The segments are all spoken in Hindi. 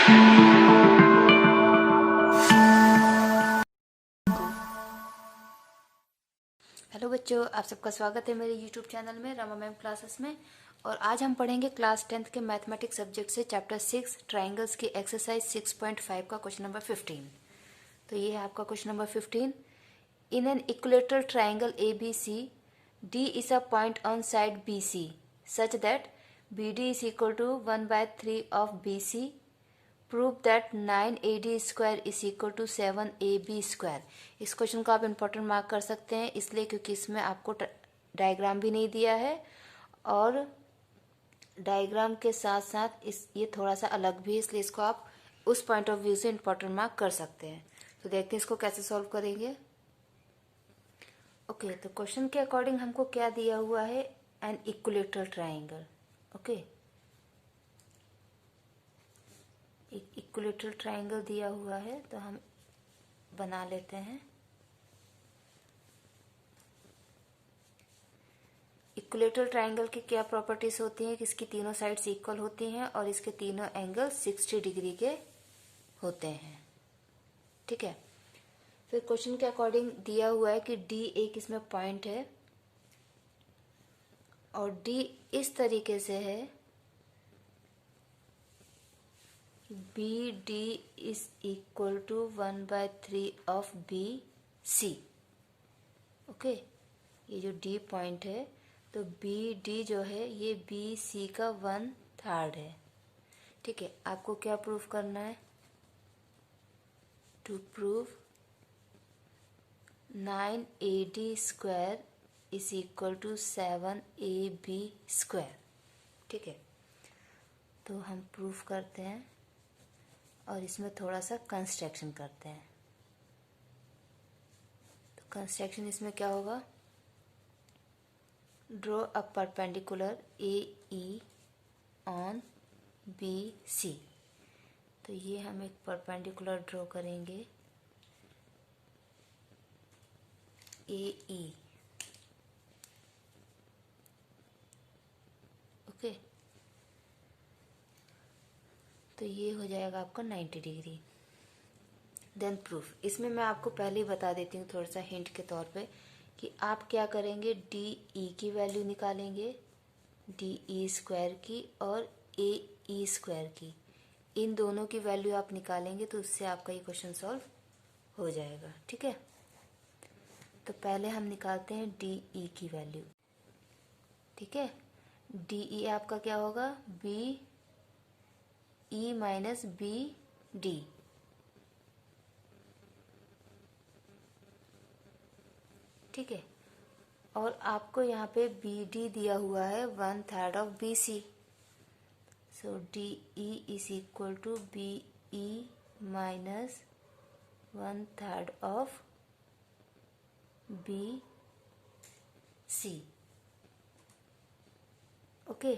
हेलो बच्चों, आप सबका स्वागत है मेरे यूट्यूब चैनल में रमा मैम क्लासेस में। और आज हम पढ़ेंगे क्लास 10th के मैथमेटिक्स सब्जेक्ट से चैप्टर 6 ट्राइंगल्स की एक्सरसाइज 6.5 का क्वेश्चन नंबर 15। तो ये है आपका question number 15। In an equilateral triangle A B C D is a point on side B C such that B D is equal to 1/3 of B C. Prove that 9AD square is equal to 7AB square. इस क्वेश्चन को आप इम्पोर्टेंट मार्क कर सकते हैं इसलिए क्योंकि इसमें आपको डायग्राम भी नहीं दिया है और डायग्राम के साथ साथ ये थोड़ा सा अलग भी है, इसलिए इसको आप उस पॉइंट ऑफ व्यू से इम्पोर्टेंट मार्क कर सकते हैं। तो देखते हैं इसको कैसे सॉल्व करेंगे। ओके, तो क्वेश्चन के अकॉर्डिंग हमको क्या दिया हुआ है, एन इक्विलेटरल ट्राइंगल। ओके, एक इक्विलेटरल ट्राइंगल दिया हुआ है तो हम बना लेते हैं। इक्विलेटरल ट्राइंगल की क्या प्रॉपर्टीज होती हैं कि इसकी तीनों साइड्स इक्वल होती हैं और इसके तीनों एंगल 60 डिग्री के होते हैं। ठीक है, फिर क्वेश्चन के अकॉर्डिंग दिया हुआ है कि डी एक इसमें पॉइंट है और डी इस तरीके से है B D is equal to 1/3 of B C. Okay, ये जो डी पॉइंट है तो बी डी जो है ये बी सी का 1/3 है। ठीक है, आपको क्या प्रूफ करना है? To prove 9AD square is equal to 7AB square. ठीक है, तो हम प्रूफ करते हैं और इसमें थोड़ा सा कंस्ट्रक्शन करते हैं। तो कंस्ट्रक्शन इसमें क्या होगा? Draw a perpendicular AE on BC। तो ये हम एक परपेंडिकुलर ड्रॉ करेंगे AE। ओके, तो ये हो जाएगा आपका 90 डिग्री। देन प्रूफ, इसमें मैं आपको पहले ही बता देती हूँ थोड़ा सा हिंट के तौर पे कि आप क्या करेंगे, DE की वैल्यू निकालेंगे, DE स्क्वायर की और AE स्क्वायर की, इन दोनों की वैल्यू आप निकालेंगे तो उससे आपका ये क्वेश्चन सॉल्व हो जाएगा। ठीक है, तो पहले हम निकालते हैं DE की वैल्यू। ठीक है, DE आपका क्या होगा? BE minus BD। ठीक है, और आपको यहाँ पे BD दिया हुआ है 1/3 of BC। So DE is equal to BE minus 1/3 of BC। Okay,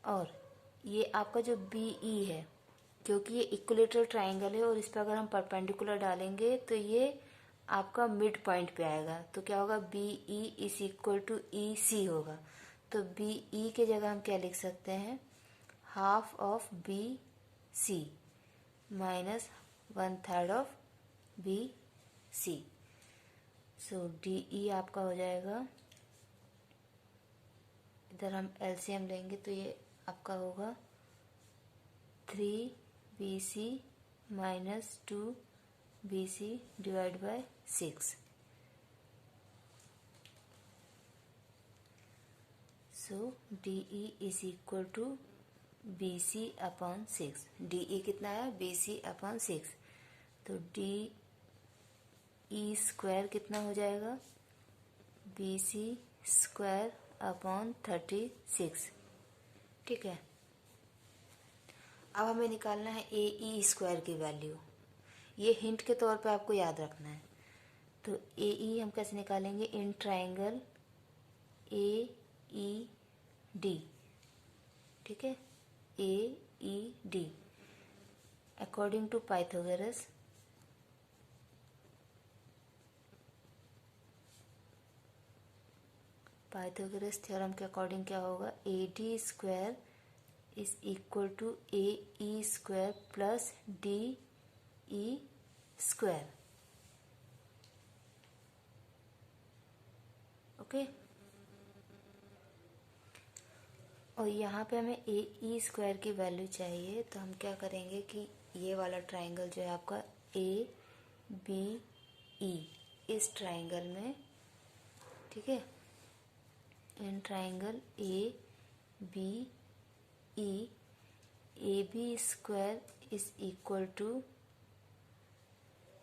और ये आपका जो BE है, क्योंकि ये इक्विलेटरल ट्राइंगल है और इस पर अगर हम परपेंडिकुलर डालेंगे तो ये आपका मिड पॉइंट पे आएगा। तो क्या होगा? BE is equal to EC होगा। तो BE के जगह हम क्या लिख सकते हैं? Half of BC minus 1/3 of BC। So DE आपका हो जाएगा, इधर हम LCM लेंगे तो ये आपका होगा 3BC minus 2BC divide by 6। So DE is equal to BC upon 6। DE कितना है? BC upon 6। तो DE स्क्वायर कितना हो जाएगा? BC square upon 36। ठीक है, अब हमें निकालना है AE स्क्वायर की वैल्यू। ये हिंट के तौर पे आपको याद रखना है। तो AE हम कैसे निकालेंगे? In triangle AED। ठीक है, AED according to Pythagoras theorem के अकॉर्डिंग क्या होगा? AD square is equal to A E square plus D E square. Okay, और यहाँ पे हमें ए ई स्क्वायर की वैल्यू चाहिए, तो हम क्या करेंगे कि ये वाला ट्राइंगल जो है आपका ए बी ई, इस ट्राइंगल में, ठीक है, in triangle A B E, A B square is equal to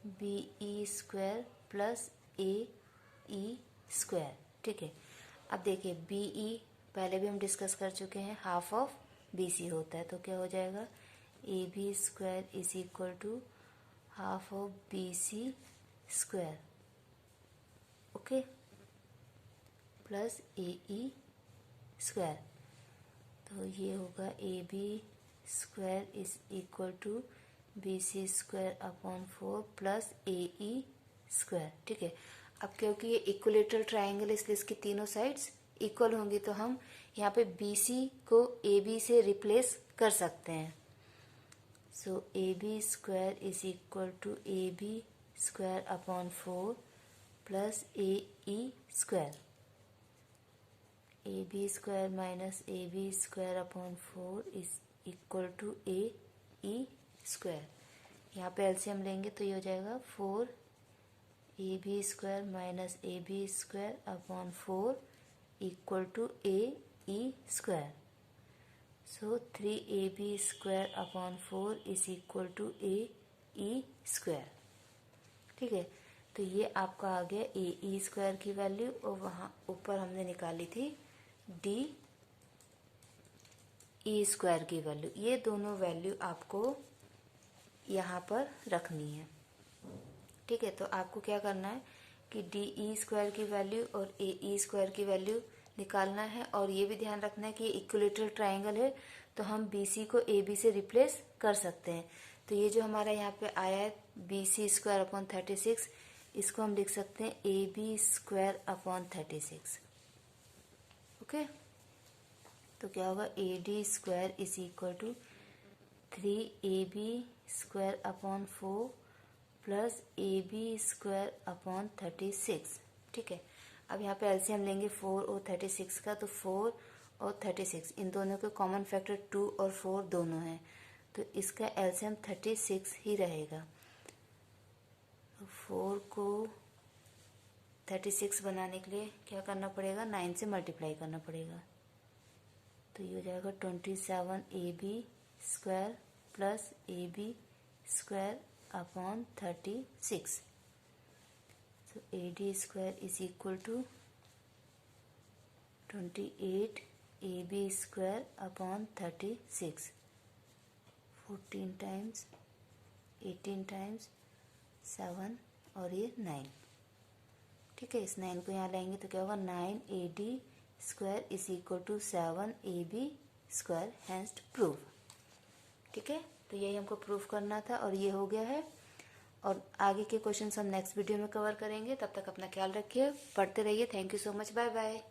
B E square plus A E square. ठीक है, अब देखिए बी ई पहले भी हम डिस्कस कर चुके हैं, हाफ ऑफ बी सी होता है, तो क्या हो जाएगा A B square is equal to half of B C square. Okay, plus A E square, तो ये होगा A B square is equal to B C square upon 4 plus A E square. ठीक है, अब क्योंकि ये इक्विलेटरल ट्राइंगल है इसलिए इसकी तीनों साइड्स इक्वल होंगी, तो हम यहाँ पे बी सी को ए बी से रिप्लेस कर सकते हैं। So A B square is equal to A B square upon 4 plus A E square. A B square minus A B square upon 4 is equal to A E square. यहाँ पे एलसीएम लेंगे तो ये हो जाएगा 4 A B square minus A B square upon 4 equal to A E square. So 3ab square upon 4 is equal to A E square. ठीक है, तो ये आपका आ गया ए ई स्क्वायर की वैल्यू, और वहाँ ऊपर हमने निकाली थी डी ई स्क्वायर की वैल्यू। ये दोनों वैल्यू आपको यहाँ पर रखनी है। ठीक है, तो आपको क्या करना है कि डी ई स्क्वायर की वैल्यू और ए ई स्क्वायर की वैल्यू निकालना है, और ये भी ध्यान रखना है कि इक्विलेटरल ट्राइंगल है तो हम बी सी को ए बी से रिप्लेस कर सकते हैं। तो ये जो हमारा यहाँ पे आया है बी सी स्क्वायर अपॉन 36, इसको हम लिख सकते हैं A B square upon 36। Okay, तो क्या होगा A D square is equal to 3ab square upon 4 plus A B square upon 36। ठीक है, अब यहाँ पे एलसीएम लेंगे 4 और 36 का, तो 4 और 36 इन दोनों के कॉमन फैक्टर 2 और 4 दोनों हैं, तो इसका एलसीएम 36 ही रहेगा। तो 4 को 36 बनाने के लिए क्या करना पड़ेगा, 9 से मल्टीप्लाई करना पड़ेगा, तो ये हो जाएगा 27ab square plus A B square upon 36। So AD square is equal to 28 AB square upon 36, 14 times 18 times 7 और ये 9। ठीक है, इस 9 को यहाँ लाएंगे तो क्या होगा 9AD square is equal to 7AB square, hence prove. ठीक है, तो यही हमको प्रूफ करना था और ये हो गया है, और आगे के क्वेश्चंस हम नेक्स्ट वीडियो में कवर करेंगे। तब तक अपना ख्याल रखिए, पढ़ते रहिए। Thank you so much, bye bye.